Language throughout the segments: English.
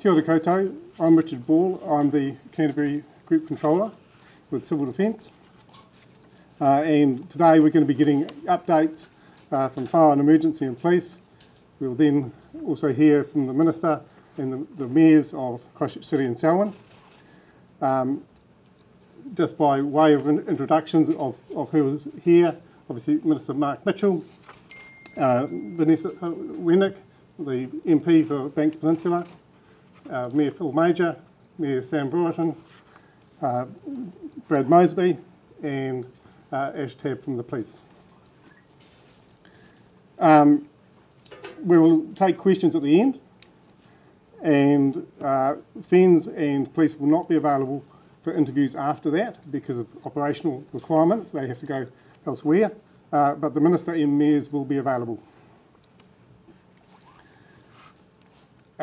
Kia ora koutou, I'm Richard Ball. I'm the Canterbury Group Controller with Civil Defence. And today we're going to be getting updates from Fire and Emergency and Police. We'll then also hear from the Minister and the Mayors of Christchurch City and Selwyn. Just by way of introductions of who is here, obviously Minister Mark Mitchell, Vanessa Wennick, the MP for Banks Peninsula, Mayor Phil Major, Mayor Sam Brewerton, Brad Moseby, and Ash Tab from the police. We will take questions at the end, and FENS and police will not be available for interviews after that because of operational requirements. They have to go elsewhere, but the Minister and Mayors will be available.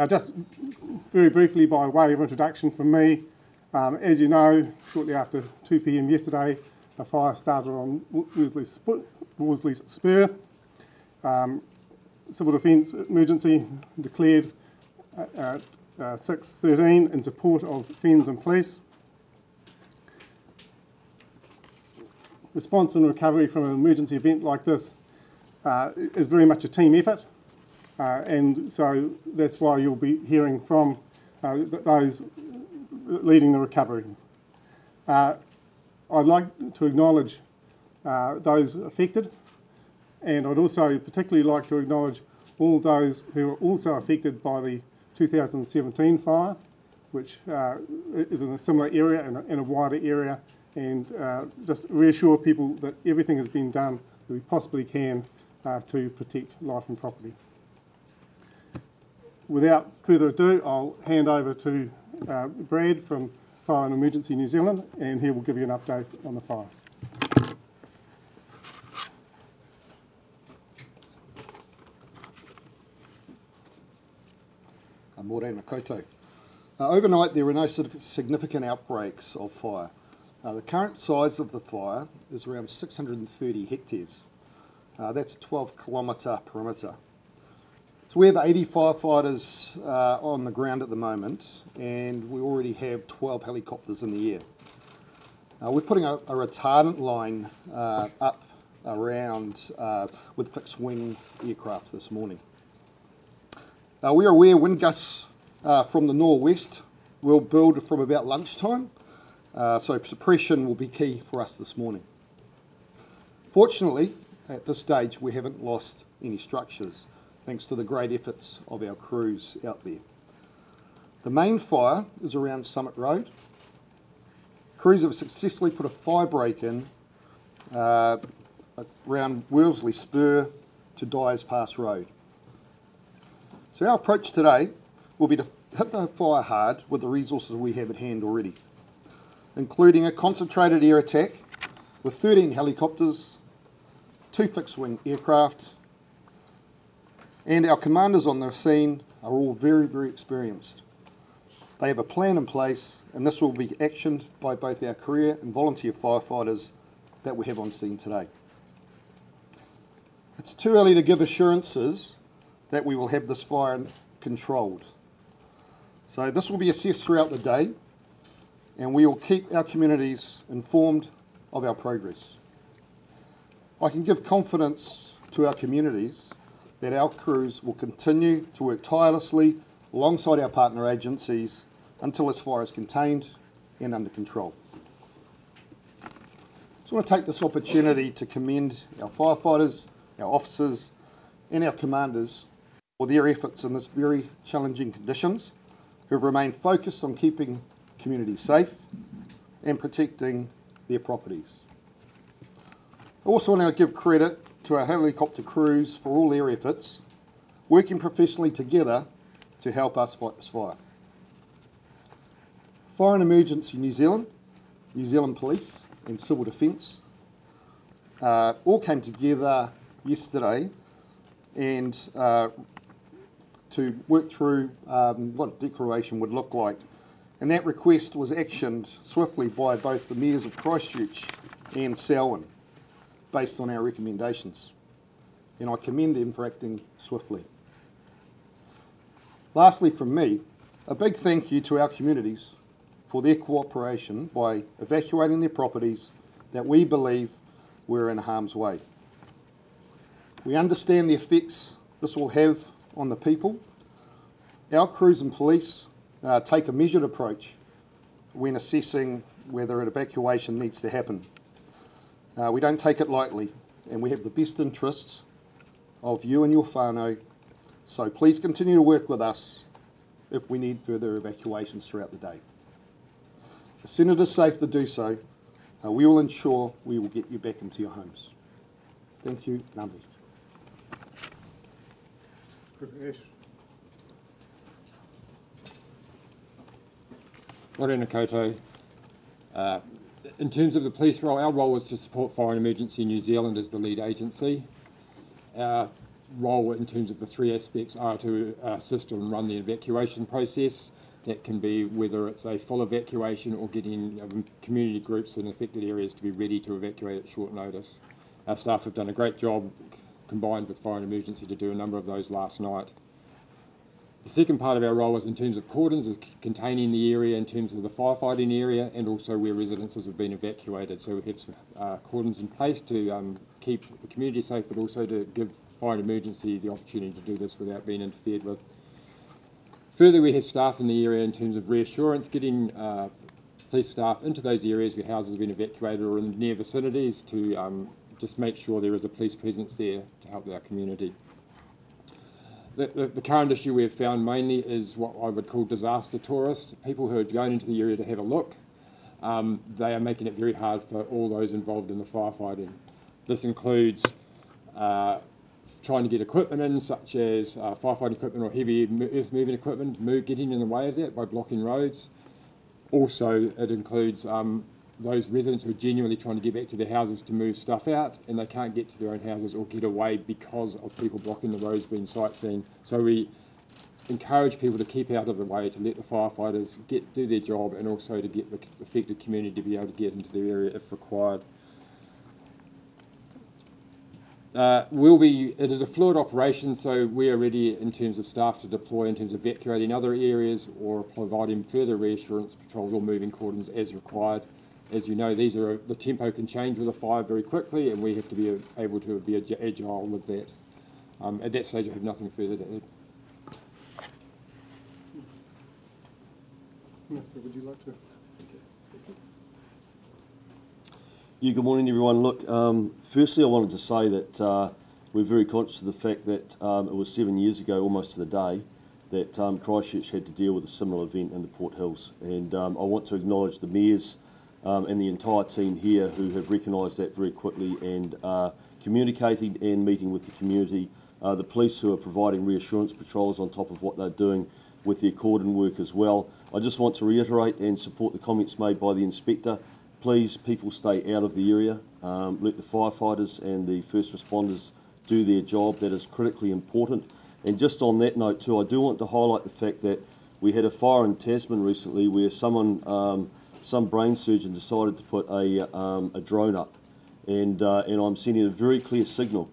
Just very briefly, by way of introduction from me, as you know, shortly after 2 p.m. yesterday, a fire started on Worsley's Spur. Civil Defence Emergency declared 6:13 in support of FENS and police. Response and recovery from an emergency event like this is very much a team effort. And so that's why you'll be hearing from those leading the recovery. I'd like to acknowledge those affected, and I'd also particularly like to acknowledge all those who were also affected by the 2017 fire, which is in a similar area and in a wider area, and just reassure people that everything has been done that we possibly can to protect life and property. Without further ado, I'll hand over to Brad from Fire and Emergency New Zealand, and he will give you an update on the fire. Morena koutou. Overnight there were no significant outbreaks of fire. The current size of the fire is around 630 hectares. That's a 12-kilometre perimeter. So we have 80 firefighters on the ground at the moment, and we already have 12 helicopters in the air. We're putting a retardant line up around with fixed wing aircraft this morning. We are aware wind gusts from the northwest will build from about lunchtime, so suppression will be key for us this morning. Fortunately, at this stage we haven't lost any structures, thanks to the great efforts of our crews out there. The main fire is around Summit Road. Crews have successfully put a fire break in around Worsley Spur to Dyers Pass Road. So our approach today will be to hit the fire hard with the resources we have at hand already, including a concentrated air attack with 13 helicopters, 2 fixed-wing aircraft, and our commanders on the scene are all very, very experienced. They have a plan in place, and this will be actioned by both our career and volunteer firefighters that we have on scene today. It's too early to give assurances that we will have this fire controlled. So this will be assessed throughout the day, and we will keep our communities informed of our progress. I can give confidence to our communities that our crews will continue to work tirelessly alongside our partner agencies until this fire is contained and under control. I just want to take this opportunity to commend our firefighters, our officers and our commanders for their efforts in this very challenging conditions, who have remained focused on keeping communities safe and protecting their properties. I also want to give credit to our helicopter crews for all their efforts, working professionally together to help us fight this fire. Fire and Emergency New Zealand, New Zealand Police and Civil Defence all came together yesterday and to work through what a declaration would look like. And that request was actioned swiftly by both the Mayors of Christchurch and Selwyn, based on our recommendations. And I commend them for acting swiftly. Lastly from me, A big thank you to our communities for their cooperation by evacuating their properties that we believe were in harm's way. We understand the effects this will have on the people. Our crews and police take a measured approach when assessing whether an evacuation needs to happen. We don't take it lightly, and we have the best interests of you and your whānau, so please continue to work with us if we need further evacuations throughout the day. As soon as it is safe to do so, we will ensure we will get you back into your homes. Thank you, Ngā mihi. Morena koutou. In terms of the police role, our role is to support Fire and Emergency New Zealand as the lead agency. Our role in terms of the three aspects are to assist and run the evacuation process. That can be whether it's a full evacuation or getting community groups in affected areas to be ready to evacuate at short notice. Our staff have done a great job combined with Fire and Emergency to do a number of those last night. The second part of our role is in terms of cordons, is containing the area in terms of the firefighting area and also where residences have been evacuated. So we have some cordons in place to keep the community safe, but also to give Fire and Emergency the opportunity to do this without being interfered with. Further, we have staff in the area in terms of reassurance, getting police staff into those areas where houses have been evacuated or in near vicinities to just make sure there is a police presence there to help our community. The current issue we have found mainly is what I would call disaster tourists, people who are going into the area to have a look. They are making it very hard for all those involved in the firefighting. This includes trying to get equipment in, such as firefighting equipment or heavy earth moving equipment, getting in the way of that by blocking roads. Also, it includes those residents who are genuinely trying to get back to their houses to move stuff out, and they can't get to their own houses or get away because of people blocking the roads being sightseeing. So we encourage people to keep out of the way, to let the firefighters do their job, and also to get the affected community to be able to get into their area if required. It is a fluid operation, so we are ready in terms of staff to deploy in terms of evacuating other areas or providing further reassurance patrols or moving cordons as required. As you know, the tempo can change with a fire very quickly, and we have to be able to be agile with that. At that stage, I have nothing further to add. Minister, would you like to? Yeah, good morning, everyone. Look, firstly, I wanted to say that we're very conscious of the fact that it was 7 years ago, almost to the day, that Christchurch had to deal with a similar event in the Port Hills. And I want to acknowledge the mayors and the entire team here who have recognised that very quickly and communicating and meeting with the community. The police who are providing reassurance patrols on top of what they're doing with their cordon work as well. I just want to reiterate and support the comments made by the inspector. Please, people, stay out of the area. Let the firefighters and the first responders do their job. That is critically important. And just on that note too, I do want to highlight the fact that we had a fire in Tasman recently where some brain surgeon decided to put a drone up, and I'm sending a very clear signal: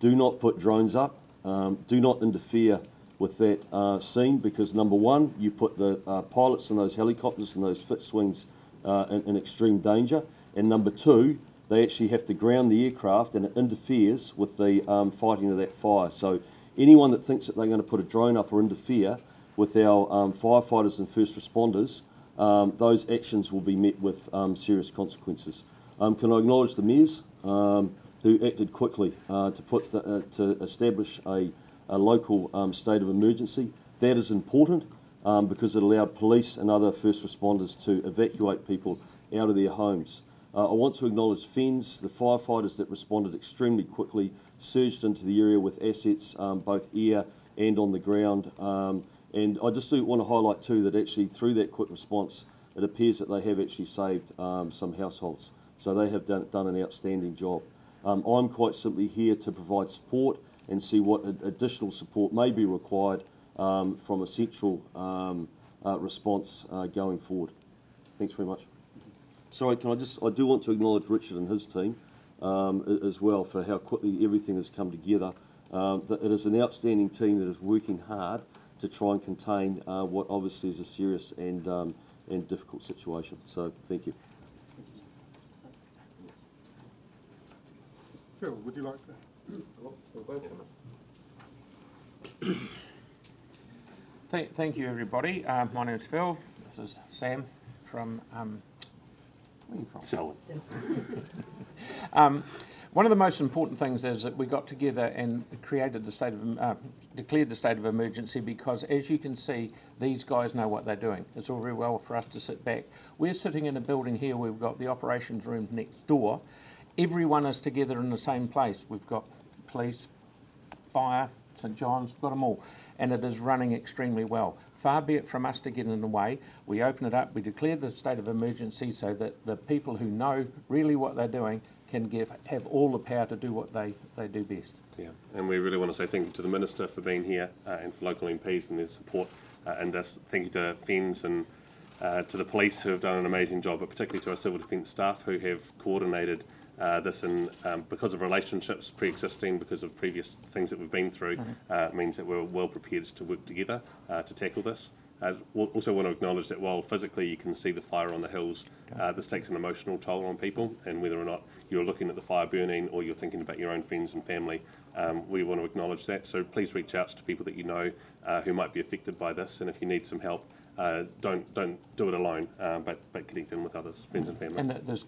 do not put drones up, do not interfere with that scene, because number one, you put the pilots in those helicopters and those fixed wings in extreme danger, and number two, they actually have to ground the aircraft, and it interferes with the fighting of that fire. So anyone that thinks that they're going to put a drone up or interfere with our firefighters and first responders, those actions will be met with serious consequences. Can I acknowledge the mayors who acted quickly to establish a local state of emergency? That is important because it allowed police and other first responders to evacuate people out of their homes. I want to acknowledge FENS, the firefighters that responded extremely quickly, surged into the area with assets, both air and on the ground. And I just do want to highlight too that actually through that quick response, it appears that they have actually saved some households. So they have done an outstanding job. I'm quite simply here to provide support and see what additional support may be required from a central response going forward. Thanks very much. Sorry, I do want to acknowledge Richard and his team as well for how quickly everything has come together. That it is an outstanding team that is working hard to try and contain what obviously is a serious and difficult situation. So thank you. Phil, would you like to? Thank you, everybody. My name is Phil. This is Sam from. Where are you from? Selwyn. One of the most important things is that we got together and created the declared the state of emergency because, as you can see, these guys know what they're doing. It's all very well for us to sit back. We're sitting in a building here. We've got the operations room next door. Everyone is together in the same place. We've got police, fire, St John's, got them all, and it is running extremely well. Far be it from us to get in the way. We open it up, we declare the state of emergency so that the people who know really what they're doing can have all the power to do what they do best. Yeah, and we really want to say thank you to the Minister for being here and for local MPs and their support in this. Thank you to FENZ and to the police who have done an amazing job, but particularly to our civil defence staff who have coordinated this, and because of relationships pre-existing, because of previous things that we've been through, means that we're well prepared to work together to tackle this. We'll also want to acknowledge that while physically you can see the fire on the hills, this takes an emotional toll on people, and whether or not you're looking at the fire burning or you're thinking about your own friends and family, we want to acknowledge that. So please reach out to people that you know who might be affected by this, and if you need some help, don't do it alone, but connect in with others, friends and family. And there's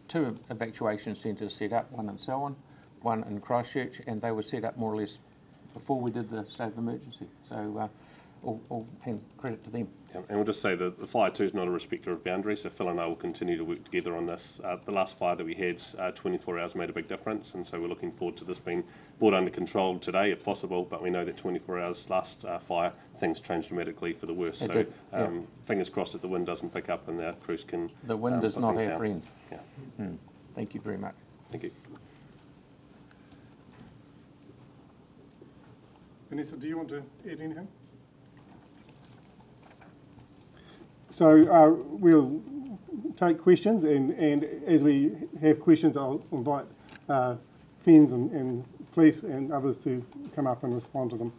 2 evacuation centres set up, one in Selwyn, one in Christchurch, and they were set up more or less before we did the state of emergency. So all credit to them. Yeah, and we'll just say that the fire too is not a respecter of boundaries, so Phil and I will continue to work together on this. The last fire that we had, 24 hours made a big difference, and so we're looking forward to this being brought under control today if possible, but we know that 24 hours last fire, things changed dramatically for the worse. It so did, yeah. Fingers crossed that the wind doesn't pick up and our crews can... The wind is put not things our down. friend. Yeah. Thank you very much. Thank you. Vanessa, do you want to add anything? So we'll take questions, and as we have questions, I'll invite FENZ and police and others to come up and respond to them.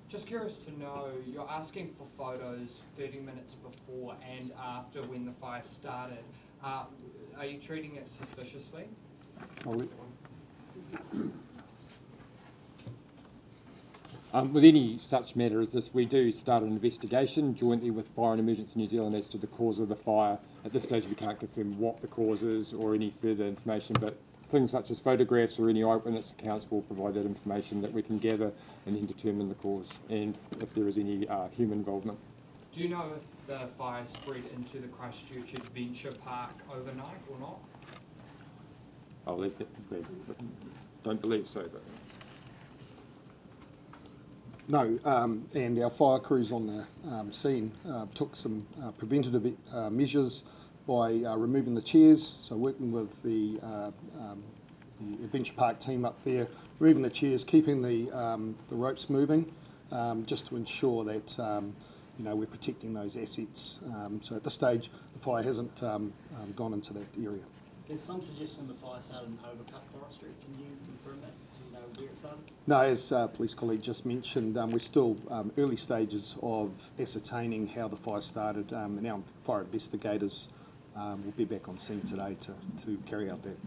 Just curious to know, you're asking for photos 30 minutes before and after when the fire started. Are you treating it suspiciously? With any such matter as this, we do start an investigation jointly with Fire and Emergency New Zealand as to the cause of the fire. At this stage, we can't confirm what the cause is or any further information, but things such as photographs or any eyewitness accounts will provide that information that we can gather and then determine the cause and if there is any human involvement. Do you know if the fire spread into the Christchurch Adventure Park overnight or not? I'll leave that. Don't believe so, but... No, and our fire crews on the scene took some preventative measures by removing the chairs, so working with the Adventure Park team up there, removing the chairs, keeping the ropes moving, just to ensure that we're protecting those assets. So at this stage, the fire hasn't gone into that area. There's some suggestion the fire started in Overcut Forestry. Can you confirm that? Do you know where it started? No, as police colleague just mentioned, we're still early stages of ascertaining how the fire started, and our fire investigators will be back on scene today to carry out that.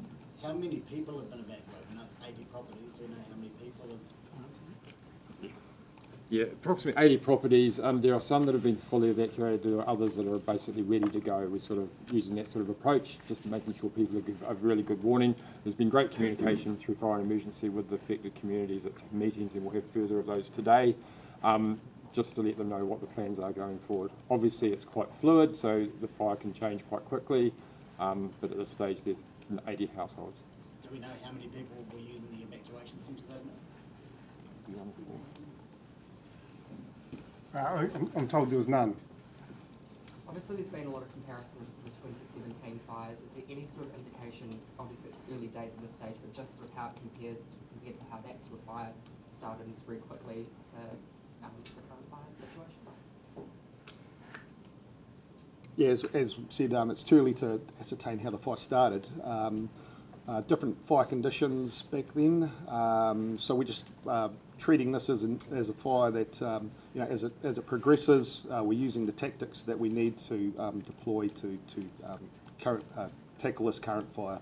How many people have been evacuated? I know it's 80 properties. Do you know how many people have... Yeah, approximately 80 properties. There are some that have been fully evacuated. There are others that are basically ready to go. We're sort of using that sort of approach, just making sure people give a really good warning. There's been great communication through Fire and Emergency with the affected communities at meetings, and we'll have further of those today, just to let them know what the plans are going forward. Obviously, it's quite fluid, so the fire can change quite quickly, but at this stage, there's 80 households. Do we know how many people were using the evacuation centres overnight? I'm told there was none. Obviously there's been a lot of comparisons to the 2017 fires. Is there any sort of indication, obviously it's early days at this stage, but just sort of how it compared to how that sort of fire started and spread quickly to the current fire situation? Yeah, as said, it's too early to ascertain how the fire started. Different fire conditions back then, so we're just treating this as a fire that, you know, as it progresses, we're using the tactics that we need to deploy to tackle this current fire.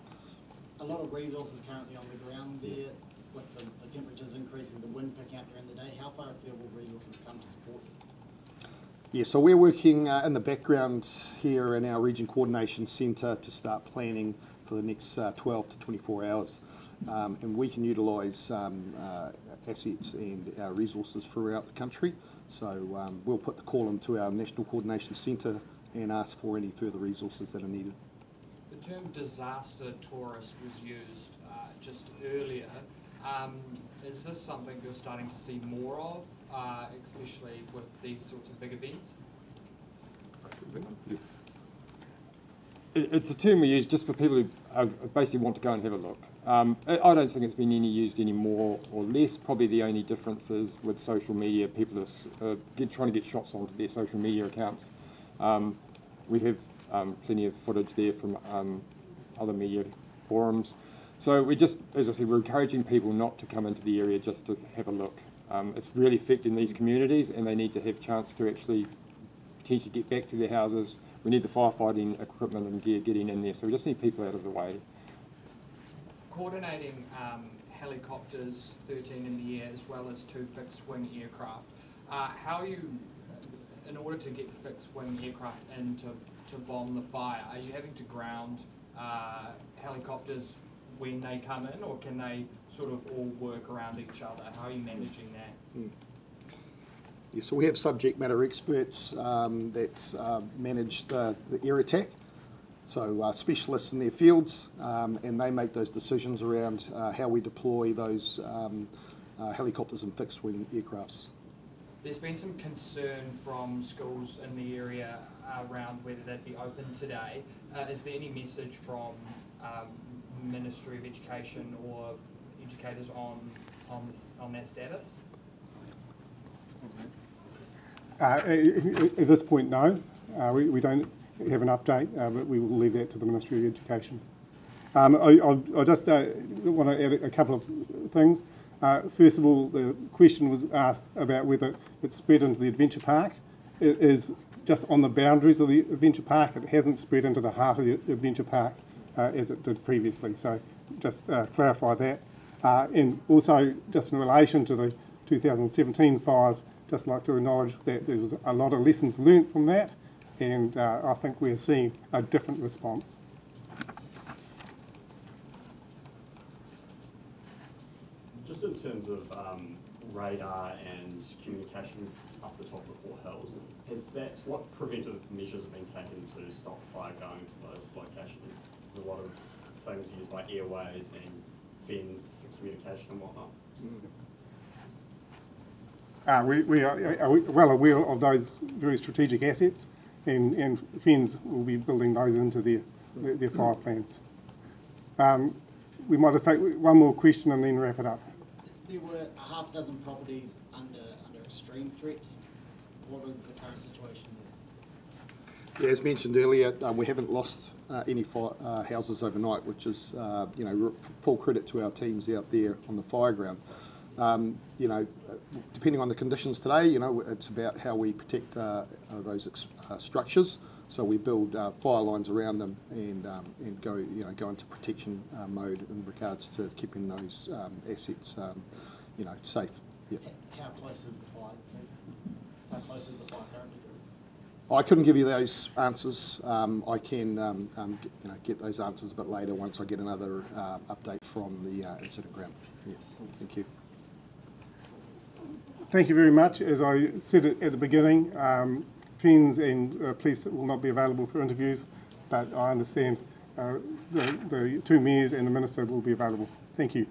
A lot of resources currently on the ground there, with the temperatures increasing, the wind picking up during the day. How far afield will resources come to support you? Yeah, so we're working in the background here in our Region Coordination Centre to start planning for the next 12 to 24 hours. And we can utilise assets and our resources throughout the country. So we'll put the call into our National Coordination Centre and ask for any further resources that are needed. The term disaster tourist was used just earlier. Is this something you're starting to see more of, especially with these sorts of big events? It's a term we use just for people who basically want to go and have a look. I don't think it's been used any more or less. Probably the only difference is with social media, people are trying to get shots onto their social media accounts. We have plenty of footage there from other media forums. So we just, as I said, we're encouraging people not to come into the area just to have a look. It's really affecting these communities, and they need to have a chance to actually potentially get back to their houses. We need the firefighting equipment and gear getting in there, so we just need people out of the way. Coordinating helicopters, 13 in the air, as well as 2 fixed-wing aircraft. How are you, in order to get fixed-wing aircraft in to bomb the fire, are you having to ground helicopters when they come in, or can they sort of all work around each other? How are you managing that? Yeah, so we have subject matter experts that manage the air attack, so specialists in their fields, and they make those decisions around how we deploy those helicopters and fixed-wing aircrafts. There's been some concern from schools in the area around whether they'd be open today. Is there any message from Ministry of Education or educators on that status? At this point, no. We don't have an update, but we will leave that to the Ministry of Education. I just want to add a couple of things. First of all, the question was asked about whether it's spread into the adventure park. It is just on the boundaries of the adventure park. It hasn't spread into the heart of the adventure park as it did previously. So just clarify that. And also, just in relation to the 2017 fires, just like to acknowledge that there was a lot of lessons learnt from that, and I think we're seeing a different response. Just in terms of radar and communication up the top of the Port Hills, what preventive measures have been taken to stop fire going to those locations? There's a lot of things used by airways and fins for communication and whatnot. We are well aware of those very strategic assets, and FENS will be building those into their fire plans. We might just take one more question and then wrap it up. There were a half dozen properties under extreme threat. What is the current situation there? Yeah, as mentioned earlier, we haven't lost any houses overnight, which is full credit to our teams out there on the fire ground. Depending on the conditions today, it's about how we protect those structures. So we build fire lines around them and go into protection mode in regards to keeping those assets, safe. Yeah. How close is the fire? How close is the fire currently? I couldn't give you those answers. I can get those answers a bit later once I get another update from the incident ground. Yeah. Thank you. Thank you very much. As I said at the beginning, FENS and police will not be available for interviews, but I understand the two mayors and the minister will be available. Thank you.